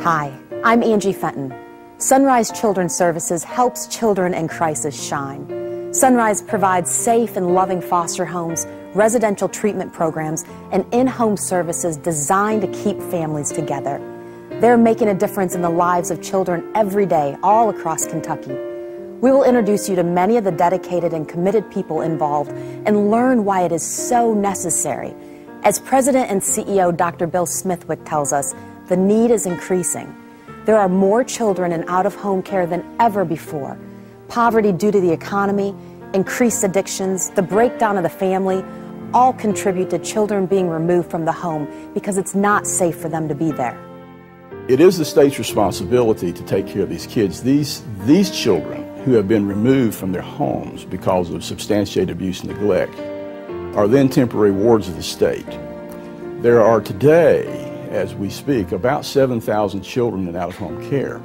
Hi, I'm Angie Fenton. Sunrise Children's Services helps children in crisis shine. Sunrise provides safe and loving foster homes, residential treatment programs, and in-home services designed to keep families together. They're making a difference in the lives of children every day, all across Kentucky. We will introduce you to many of the dedicated and committed people involved and learn why it is so necessary. As President and CEO Dr. Bill Smithwick tells us, the need is increasing. There are more children in out-of-home care than ever before. Poverty due to the economy, increased addictions, the breakdown of the family, all contribute to children being removed from the home because it's not safe for them to be there. It is the state's responsibility to take care of these kids. These children who have been removed from their homes because of substantiated abuse and neglect are then temporary wards of the state. There are today, as we speak, about 7,000 children in out-of-home care.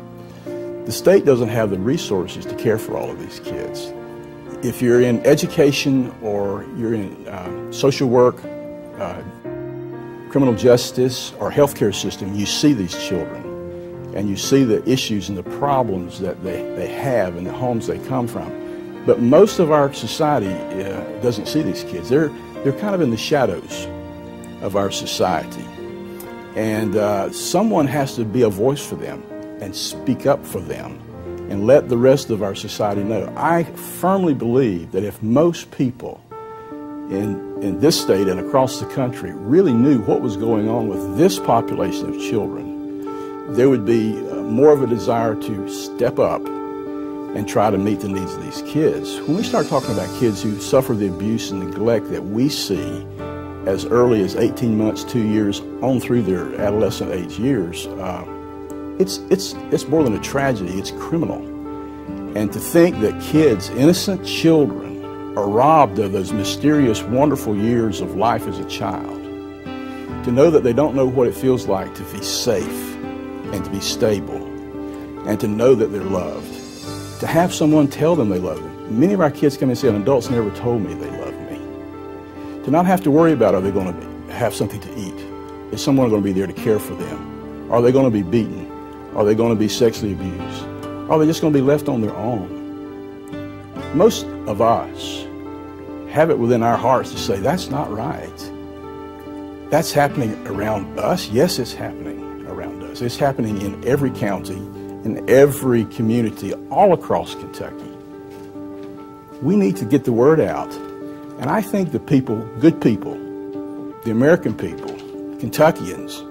The state doesn't have the resources to care for all of these kids. If you're in education or you're in social work, criminal justice, or healthcare system, you see these children and you see the issues and the problems that they have in the homes they come from. But most of our society doesn't see these kids. They're kind of in the shadows of our society. And someone has to be a voice for them and speak up for them and let the rest of our society know. I firmly believe that if most people in this state and across the country really knew what was going on with this population of children, there would be more of a desire to step up and try to meet the needs of these kids. When we start talking about kids who suffer the abuse and neglect that we see as early as 18 months, 2 years, on through their adolescent age years, it's more than a tragedy, it's criminal. And to think that kids, innocent children, are robbed of those mysterious, wonderful years of life as a child, to know that they don't know what it feels like to be safe and to be stable, and to know that they're loved, to have someone tell them they love them. Many of our kids come and say, adults never told me they love me. To not have to worry about, are they going to have something to eat? Is someone going to be there to care for them? Are they going to be beaten? Are they going to be sexually abused? Are they just going to be left on their own? Most of us have it within our hearts to say, that's not right. That's happening around us. Yes, it's happening around us. It's happening in every county, in every community, all across Kentucky. We need to get the word out. And I think the people, good people, the American people, Kentuckians,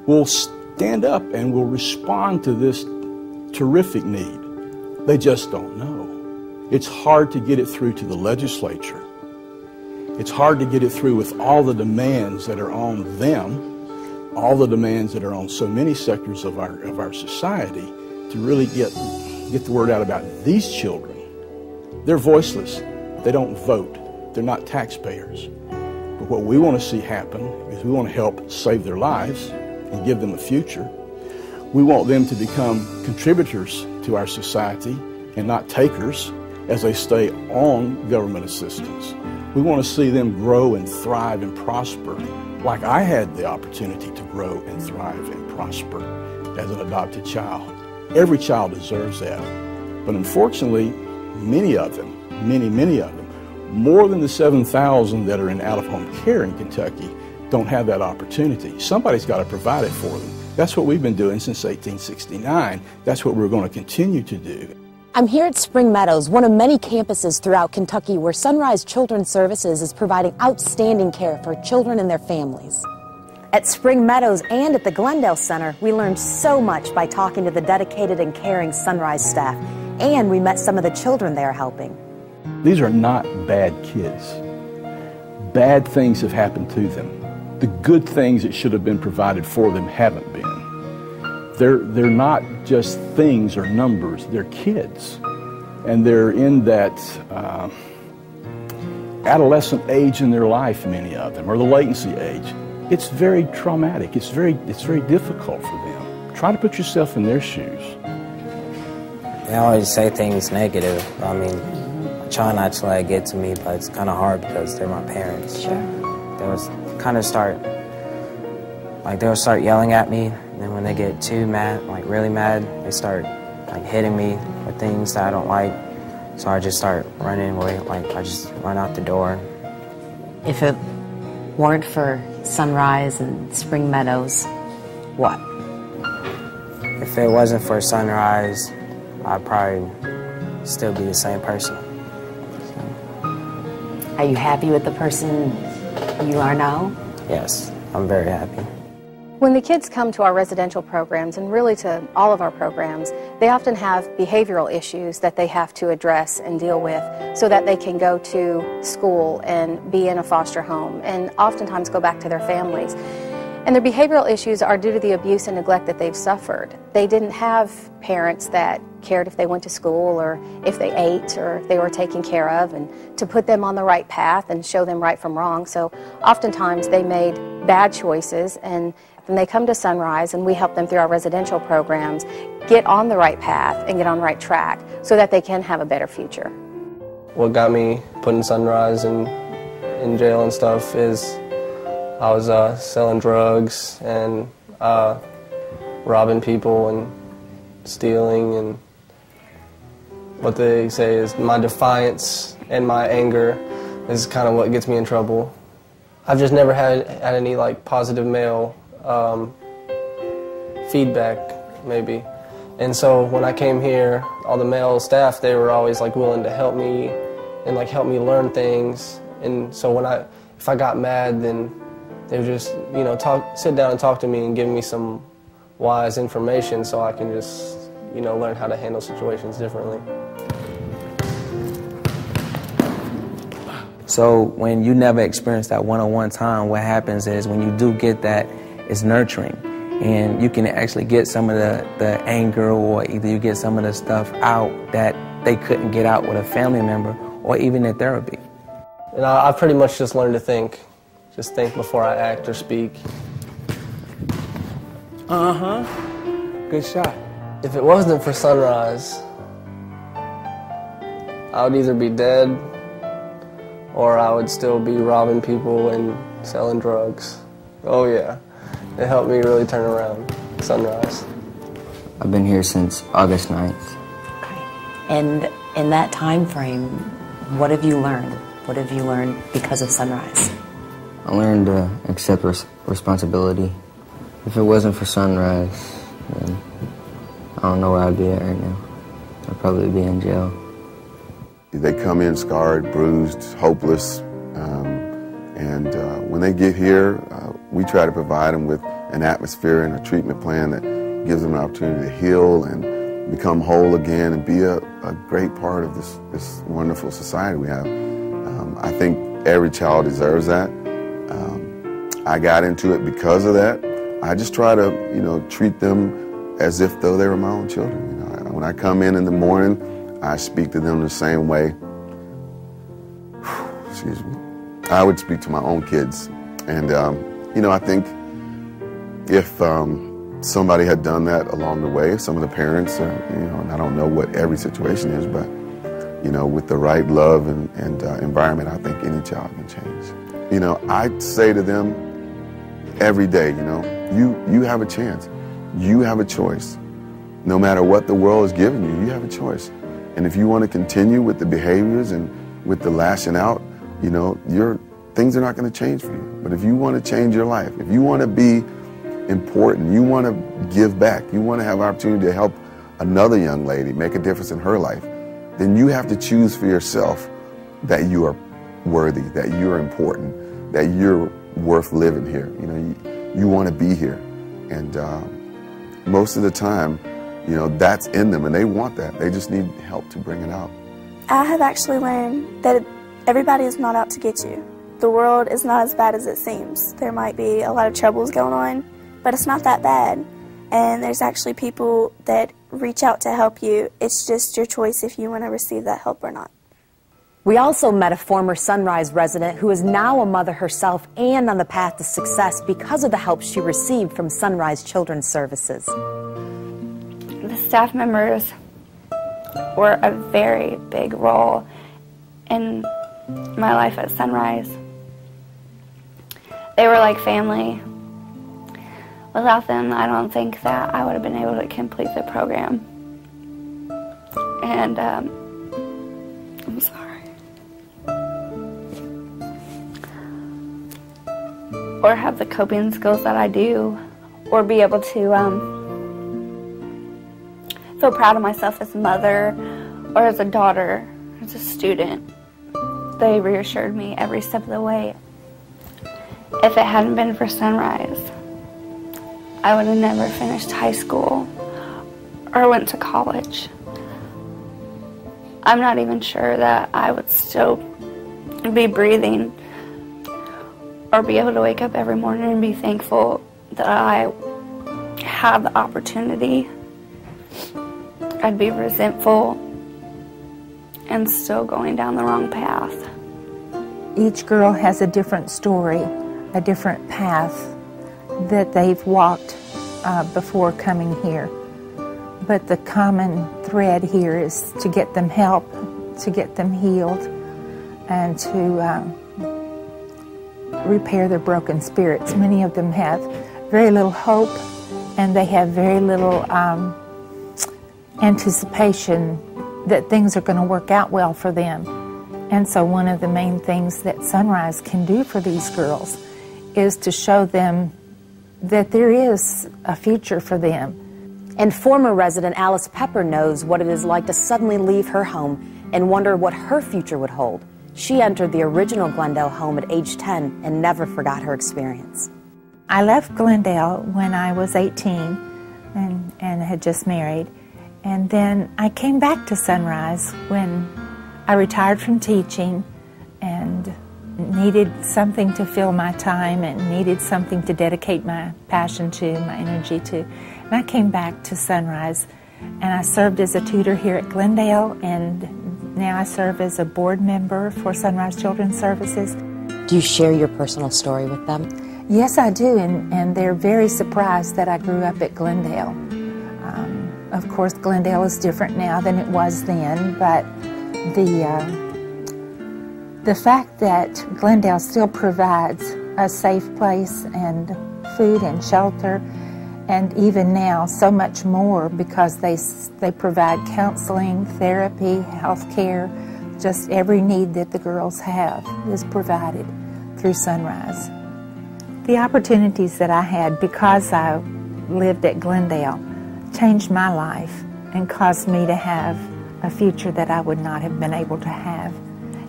will stand up and will respond to this terrific need. They just don't know. It's hard to get it through to the legislature. It's hard to get it through with all the demands that are on them, all the demands that are on so many sectors of our society, to really get the word out about these children. They're voiceless. They don't vote. They're not taxpayers. But what we want to see happen is we want to help save their lives and give them a future. We want them to become contributors to our society and not takers as they stay on government assistance. We want to see them grow and thrive and prosper like I had the opportunity to grow and thrive and prosper as an adopted child. Every child deserves that. But unfortunately, many of them, many of them, more than the 7,000 that are in out-of-home care in Kentucky, don't have that opportunity. Somebody's got to provide it for them. That's what we've been doing since 1869. That's what we're going to continue to do. I'm here at Spring Meadows, one of many campuses throughout Kentucky where Sunrise Children's Services is providing outstanding care for children and their families. At Spring Meadows and at the Glendale Center, we learned so much by talking to the dedicated and caring Sunrise staff, and we met some of the children they are helping. These are not bad kids. Bad things have happened to them. The good things that should have been provided for them haven't been. They're not just things or numbers, they're kids. And they're in that adolescent age in their life, many of them, or the latency age. It's very traumatic. It's very difficult for them. Try to put yourself in their shoes. They always say things negative. I mean, I try not to let it get to me, but it's kind of hard because they're my parents. Sure. They'll start yelling at me, And then when they get too mad, like really mad, they start like hitting me with things that I don't like. So I just start running away, like I just run out the door. If it weren't for Sunrise and Spring Meadows, what? If it wasn't for Sunrise, I'd probably still be the same person. Are you happy with the person you are now? Yes, I'm very happy. When the kids come to our residential programs, and really to all of our programs, they often have behavioral issues that they have to address and deal with so that they can go to school and be in a foster home and oftentimes go back to their families. And their behavioral issues are due to the abuse and neglect that they've suffered. They didn't have parents that cared if they went to school or if they ate or if they were taken care of, and to put them on the right path and show them right from wrong. So oftentimes they made bad choices, and then they come to Sunrise and we help them through our residential programs get on the right path and get on the right track so that they can have a better future. What got me put in Sunrise and in jail and stuff is I was selling drugs and robbing people and stealing, and what they say is my defiance and my anger is kind of what gets me in trouble. I've just never had any like positive male feedback, maybe. And so when I came here, all the male staff, they were always like willing to help me and like help me learn things. And so if I got mad, then they would just, you know, sit down and talk to me and give me some wise information so I can just, you know, learn how to handle situations differently. So when you never experience that one-on-one time, what happens is when you do get that, it's nurturing. And you can actually get some of the anger, or either you get some of the stuff out that they couldn't get out with a family member or even in therapy. And I pretty much just learned to think. Just think before I act or speak. Good shot. If it wasn't for Sunrise, I would either be dead or I would still be robbing people and selling drugs. Oh yeah, it helped me really turn around, Sunrise. I've been here since August 9th. Okay. And in that time frame, what have you learned? What have you learned because of Sunrise? I learned to accept responsibility. If it wasn't for Sunrise, then I don't know where I'd be at right now. I'd probably be in jail. They come in scarred, bruised, hopeless, and when they get here, we try to provide them with an atmosphere and a treatment plan that gives them an opportunity to heal and become whole again and be a great part of this wonderful society we have. I think every child deserves that. I got into it because of that. I just try to, you know, treat them as if though they were my own children. You know, when I come in the morning, I speak to them the same way. Excuse me. I would speak to my own kids, and you know, I think if somebody had done that along the way, some of the parents, you know, and I don't know what every situation is, but you know, with the right love and environment, I think any child can change. You know, I say to them every day, you know, you have a chance. You have a choice. No matter what the world is giving you, you have a choice. And if you want to continue with the behaviors and with the lashing out, you know, things are not going to change for you. But if you want to change your life, if you want to be important, you want to give back, you want to have opportunity to help another young lady make a difference in her life, then you have to choose for yourself that you are worthy, that you're important, that you're worth living here. You know, you want to be here. And most of the time, you know, that's in them and they want that. They just need help to bring it out. I have actually learned that everybody is not out to get you. The world is not as bad as it seems. There might be a lot of troubles going on, but it's not that bad. And there's actually people that reach out to help you. It's just your choice if you want to receive that help or not. We also met a former Sunrise resident who is now a mother herself and on the path to success because of the help she received from Sunrise Children's Services. The staff members were a very big role in my life at Sunrise. They were like family. Without them, I don't think that I would have been able to complete the program. And I'm sorry. Or have the coping skills that I do, or be able to feel proud of myself as a mother, or as a daughter, as a student. They reassured me every step of the way. If it hadn't been for Sunrise, I would have never finished high school or went to college. I'm not even sure that I would still be breathing or be able to wake up every morning and be thankful that I had the opportunity. I'd be resentful and still going down the wrong path. Each girl has a different story, a different path that they've walked before coming here. But the common thread here is to get them help, to get them healed, and to repair their broken spirits. Many of them have very little hope, and they have very little anticipation that things are going to work out well for them. And so one of the main things that Sunrise can do for these girls is to show them that there is a future for them. And former resident Alice Pepper knows what it is like to suddenly leave her home and wonder what her future would hold. She entered the original Glendale home at age 10 and never forgot her experience. I left Glendale when I was 18 and had just married. And then I came back to Sunrise when I retired from teaching and needed something to fill my time and needed something to dedicate my passion to, my energy to. And I came back to Sunrise, and I served as a tutor here at Glendale, and now I serve as a board member for Sunrise Children's Services. Do you share your personal story with them? Yes, I do, and they're very surprised that I grew up at Glendale. Of course, Glendale is different now than it was then, but the fact that Glendale still provides a safe place and food and shelter, and even now so much more, because they provide counseling, therapy, health care, just every need that the girls have is provided through Sunrise. The opportunities that I had because I lived at Glendale changed my life and caused me to have a future that I would not have been able to have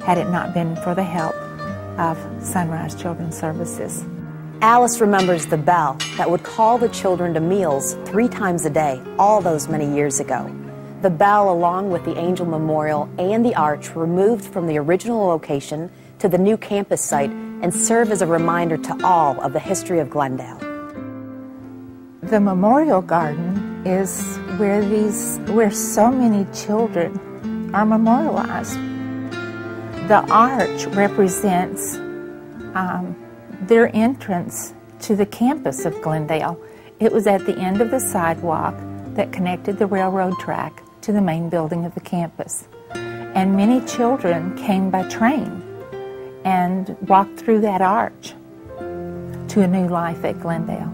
had it not been for the help of Sunrise Children's Services. Alice remembers the bell that would call the children to meals 3 times a day all those many years ago. The bell, along with the Angel Memorial and the arch, were moved from the original location to the new campus site and serve as a reminder to all of the history of Glendale. The Memorial Garden is where so many children are memorialized. The arch represents their entrance to the campus of Glendale. It was at the end of the sidewalk that connected the railroad track to the main building of the campus. And many children came by train and walked through that arch to a new life at Glendale.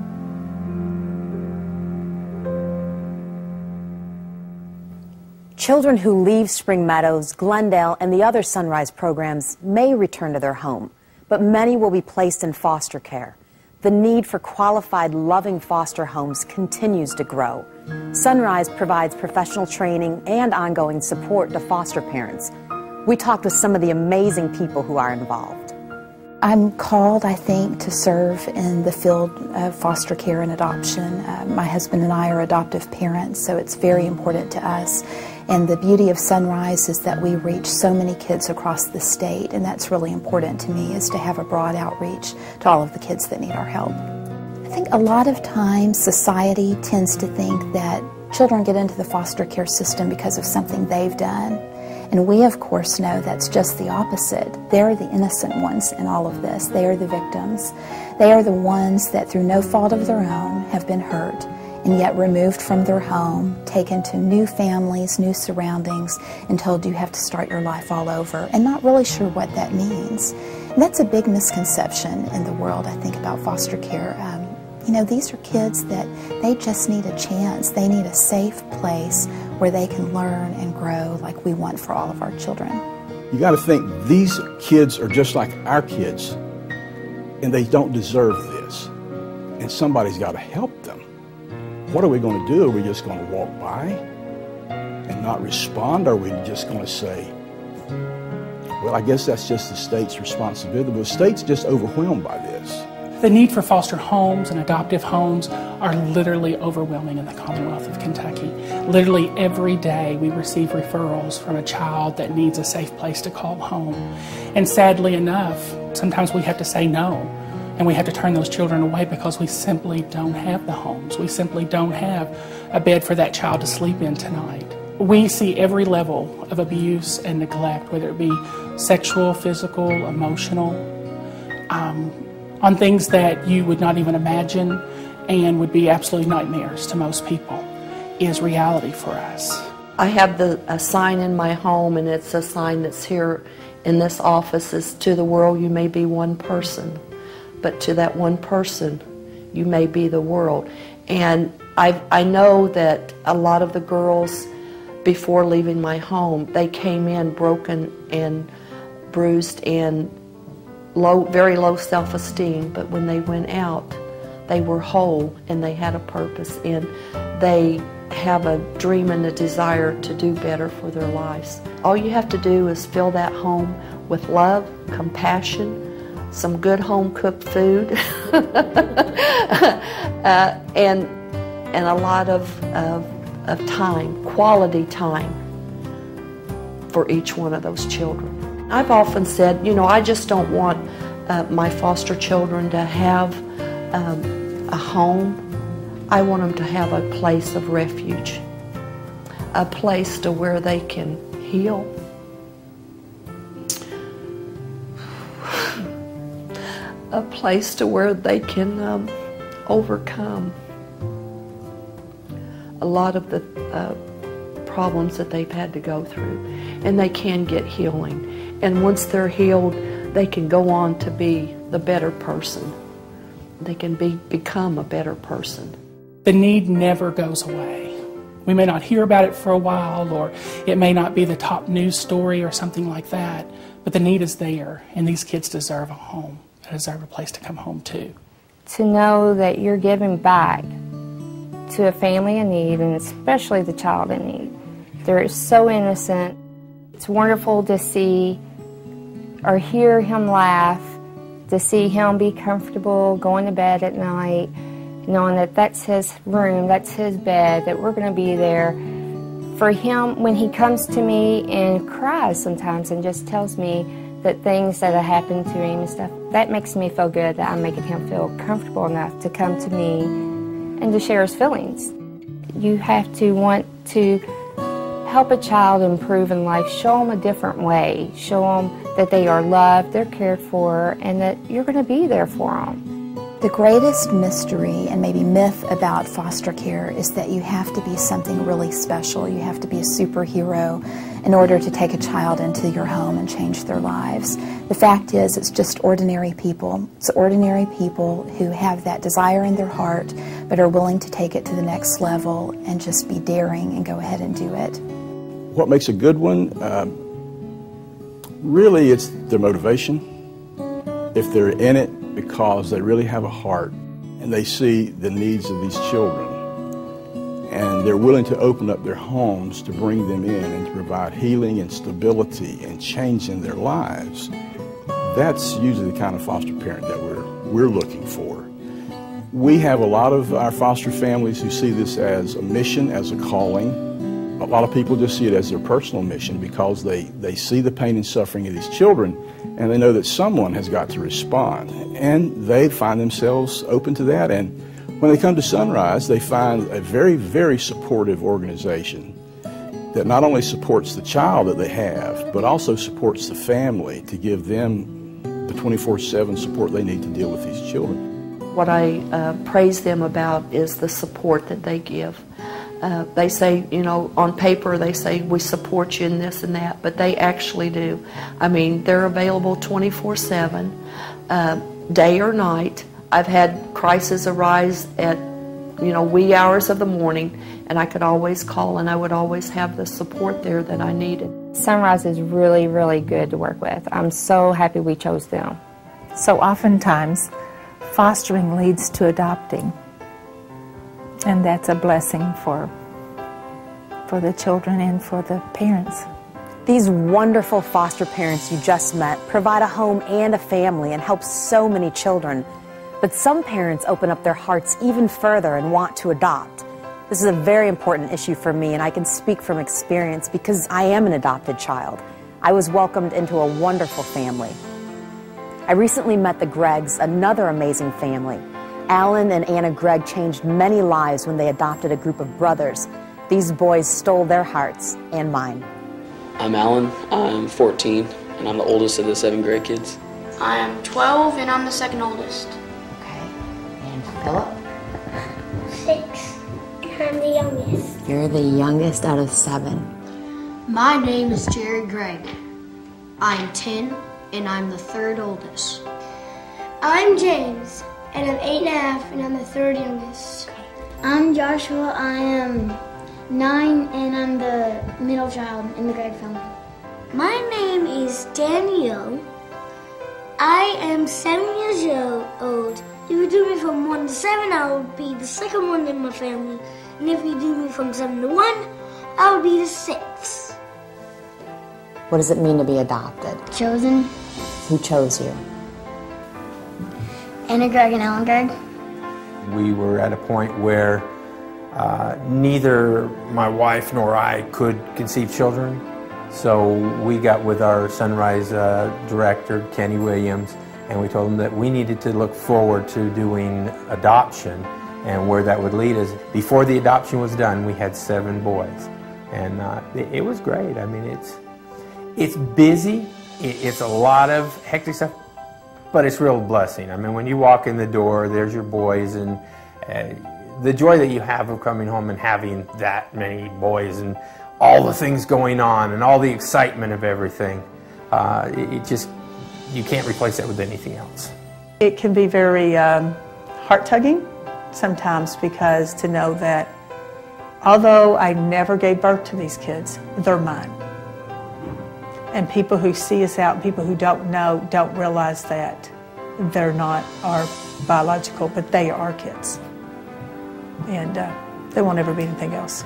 Children who leave Spring Meadows, Glendale, and the other Sunrise programs may return to their home, but many will be placed in foster care. The need for qualified, loving foster homes continues to grow. Sunrise provides professional training and ongoing support to foster parents. We talked with some of the amazing people who are involved. I'm called, I think, to serve in the field of foster care and adoption. My husband and I are adoptive parents, so it's very important to us. And the beauty of Sunrise is that we reach so many kids across the state, and that's really important to me, is to have a broad outreach to all of the kids that need our help. I think a lot of times society tends to think that children get into the foster care system because of something they've done. And we, of course, know that's just the opposite. They're the innocent ones in all of this. They are the victims. They are the ones that, through no fault of their own, have been hurt and yet removed from their home, taken to new families, new surroundings, and told you have to start your life all over, and not really sure what that means. And that's a big misconception in the world, I think, about foster care. You know, these are kids that they just need a chance. They need a safe place where they can learn and grow like we want for all of our children. You got to think, these kids are just like our kids, and they don't deserve this. And somebody's got to help them. What are we going to do? Are we just going to walk by and not respond? Are we just going to say, well, I guess that's just the state's responsibility? But the state's just overwhelmed by this. The need for foster homes and adoptive homes are literally overwhelming in the Commonwealth of Kentucky. Literally every day we receive referrals from a child that needs a safe place to call home. And sadly enough, sometimes we have to say no, and we have to turn those children away because we simply don't have the homes. We simply don't have a bed for that child to sleep in tonight. We see every level of abuse and neglect, whether it be sexual, physical, emotional, on things that you would not even imagine and would be absolutely nightmares to most people, is reality for us. I have a sign in my home, and it's a sign that's here in this office. Is to the world you may be one person, but to that one person you may be the world. And I know that a lot of the girls, before leaving my home, they came in broken and bruised and very low self-esteem, but when they went out, they were whole and they had a purpose, and they have a dream and a desire to do better for their lives. All you have to do is fill that home with love, compassion, some good home-cooked food, and a lot of time, quality time for each one of those children. I've often said, you know, I just don't want my foster children to have a home. I want them to have a place of refuge, a place to where they can heal, a place to where they can overcome a lot of the problems that they've had to go through, and they can get healing. And once they're healed, they can go on to be the better person. They can become a better person. The need never goes away. We may not hear about it for a while, or it may not be the top news story or something like that, but the need is there, and these kids deserve a home. They deserve a place to come home to. To know that you're giving back to a family in need, and especially the child in need. They're so innocent. It's wonderful to see or hear him laugh, to see him be comfortable going to bed at night, knowing that that's his room, that's his bed, that we're going to be there for him when he comes to me and cries sometimes and just tells me that things that have happened to him and stuff. That makes me feel good, that I'm making him feel comfortable enough to come to me and to share his feelings. You have to want to help a child improve in life, show them a different way, show them that they are loved, they're cared for, and that you're going to be there for them. The greatest mystery and maybe myth about foster care is that you have to be something really special. You have to be a superhero in order to take a child into your home and change their lives. The fact is, it's just ordinary people. It's ordinary people who have that desire in their heart but are willing to take it to the next level and just be daring and go ahead and do it. What makes a good one? Really, it's their motivation. If they're in it because they really have a heart and they see the needs of these children, and they're willing to open up their homes to bring them in and to provide healing and stability and change in their lives, that's usually the kind of foster parent that we're looking for. We have a lot of our foster families who see this as a mission, as a calling. A lot of people just see it as their personal mission because they see the pain and suffering of these children, and they know that someone has got to respond, and they find themselves open to that. And when they come to Sunrise, they find a very, very supportive organization that not only supports the child that they have, but also supports the family to give them the 24/7 support they need to deal with these children. What I praise them about is the support that they give. They say, you know, on paper they say we support you in this and that, but they actually do. I mean, they're available 24/7, day or night. I've had crises arise at, wee hours of the morning, and I could always call, and I would always have the support there that I needed. Sunrise is really, really good to work with. I'm so happy we chose them. So oftentimes, fostering leads to adopting, and that's a blessing for the children and for the parents. These wonderful foster parents you just met provide a home and a family and help so many children. But some parents open up their hearts even further and want to adopt. This is a very important issue for me, and I can speak from experience because I am an adopted child. I was welcomed into a wonderful family. I recently met the Greggs, another amazing family. Alan and Anna Gregg changed many lives when they adopted a group of brothers. These boys stole their hearts and mine. I'm Alan, I'm 14, and I'm the oldest of the 7 Gregg kids. I am 12, and I'm the second oldest. Okay, and Philip? 6, and I'm the youngest. You're the youngest out of 7. My name is Jared Gregg. I'm 10, and I'm the 3rd oldest. I'm James, and I'm 8 and a half, and I'm the 3rd youngest. I'm Joshua, I am 9, and I'm the middle child in the Gregg family. My name is Danielle. I am 7 years old. If you do me from 1 to 7, I will be the second one in my family. And if you do me from 7 to 1, I will be the 6th. What does it mean to be adopted? Chosen. Who chose you? Anna Gregg and Alan Gregg. We were at a point where neither my wife nor I could conceive children, so we got with our Sunrise director, Kenny Williams, and we told him that we needed to look forward to doing adoption and where that would lead us. Before the adoption was done, we had 7 boys, and it was great. I mean, it's busy, it's a lot of hectic stuff, but it's a real blessing. I mean, when you walk in the door, there's your boys, and the joy that you have of coming home and having that many boys and all the things going on and all the excitement of everything, you can't replace that with anything else. It can be very heart-tugging sometimes, because to know that although I never gave birth to these kids, they're mine. And people who see us out, people who don't know, don't realize that they're not our biological, but they are our kids. And they won't ever be anything else.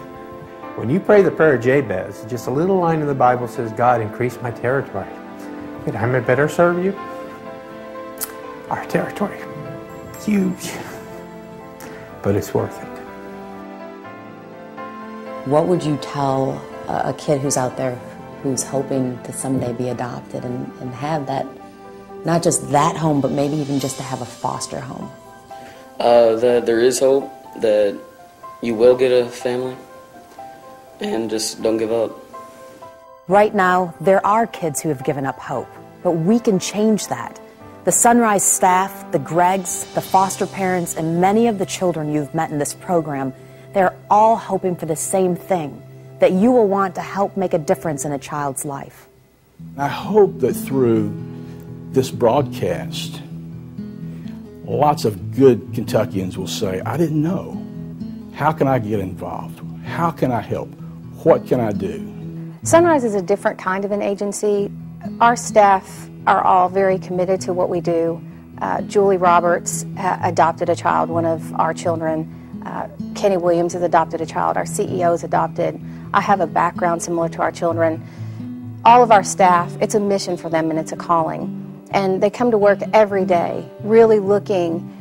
When you pray the prayer of Jabez, just a little line in the Bible says, God, increase my territory. That I may better serve you. Our territory, huge, but it's worth it. What would you tell a kid who's out there who's hoping to someday be adopted and have that, not just that home, but maybe even just to have a foster home? That there is hope, that you will get a family, and just don't give up. Right now, there are kids who have given up hope, but we can change that. The Sunrise staff, the Greggs, the foster parents, and many of the children you've met in this program, they're all hoping for the same thing, that you will want to help make a difference in a child's life. I hope that through this broadcast, lots of good Kentuckians will say, I didn't know. How can I get involved? How can I help? What can I do? Sunrise is a different kind of an agency. Our staff are all very committed to what we do. Julie Roberts adopted a child, one of our children. Kenny Williams has adopted a child. Our CEO is adopted. I have a background similar to our children. All of our staff, it's a mission for them and it's a calling. And they come to work every day really looking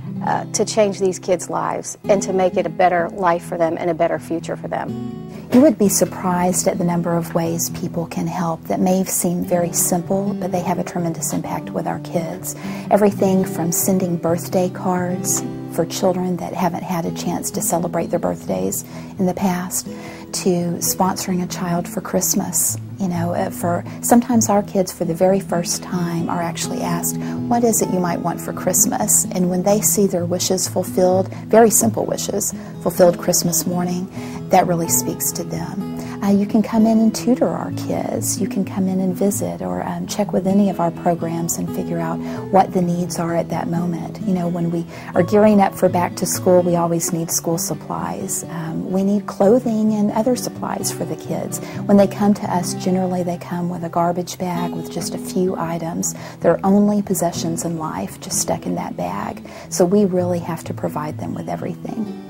to change these kids' lives and to make it a better life for them and a better future for them. You would be surprised at the number of ways people can help that may seem very simple, but they have a tremendous impact with our kids. Everything from sending birthday cards for children that haven't had a chance to celebrate their birthdays in the past, to sponsoring a child for Christmas. You know, for sometimes our kids for the very first time are actually asked, what is it you might want for Christmas? And when they see their wishes fulfilled, very simple wishes, fulfilled Christmas morning, that really speaks to them. You can come in and tutor our kids. You can come in and visit or check with any of our programs and figure out what the needs are at that moment. You know, when we are gearing up for back to school, we always need school supplies. We need clothing and other supplies for the kids. When they come to us, generally they come with a garbage bag with just a few items. Their only possessions in life just stuck in that bag. So we really have to provide them with everything.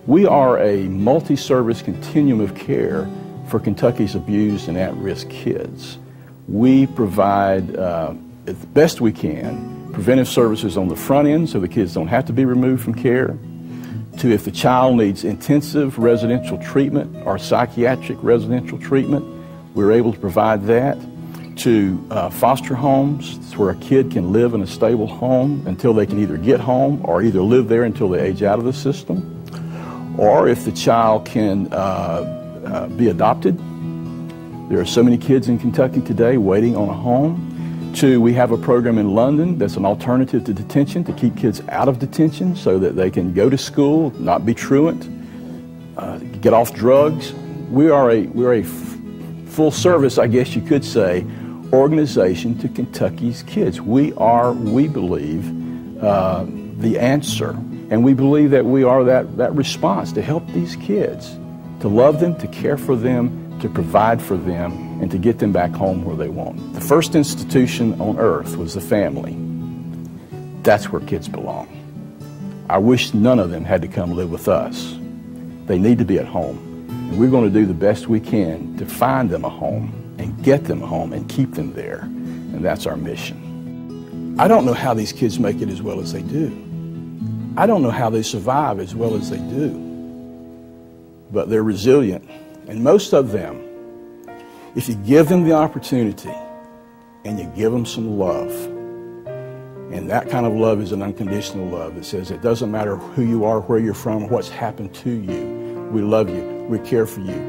We are a multi-service continuum of care for Kentucky's abused and at-risk kids. We provide, as best we can, preventive services on the front end so the kids don't have to be removed from care, to if the child needs intensive residential treatment or psychiatric residential treatment, we're able to provide that, to foster homes where a kid can live in a stable home until they can either get home or either live there until they age out of the system. Or if the child can be adopted. There are so many kids in Kentucky today waiting on a home. Two, we have a program in London that's an alternative to detention to keep kids out of detention so that they can go to school, not be truant, get off drugs. We are a full service, I guess you could say, organization to Kentucky's kids. We are, we believe, the answer. And we believe that we are that response to help these kids, to love them, to care for them, to provide for them, and to get them back home where they want. The first institution on earth was the family. That's where kids belong. I wish none of them had to come live with us. They need to be at home. And we're going to do the best we can to find them a home and get them home and keep them there. And that's our mission. I don't know how these kids make it as well as they do. I don't know how they survive as well as they do, but they're resilient. And most of them, if you give them the opportunity and you give them some love, and that kind of love is an unconditional love that says it doesn't matter who you are, where you're from, or what's happened to you. We love you. We care for you.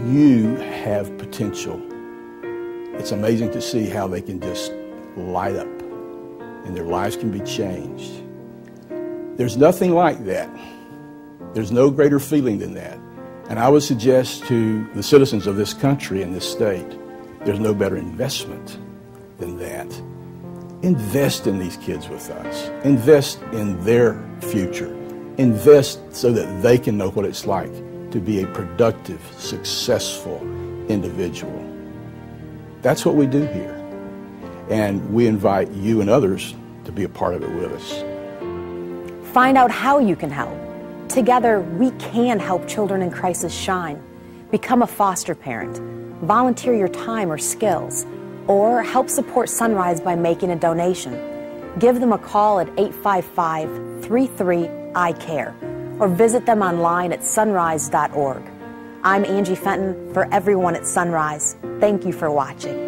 You have potential. It's amazing to see how they can just light up and their lives can be changed. There's nothing like that. There's no greater feeling than that. And I would suggest to the citizens of this country and this state, there's no better investment than that. Invest in these kids with us. Invest in their future. Invest so that they can know what it's like to be a productive, successful individual. That's what we do here. And we invite you and others to be a part of it with us. Find out how you can help. Together, we can help children in crisis shine. Become a foster parent, volunteer your time or skills, or help support Sunrise by making a donation. Give them a call at 855-33-I-CARE or visit them online at sunrise.org. I'm Angie Fenton for everyone at Sunrise. Thank you for watching.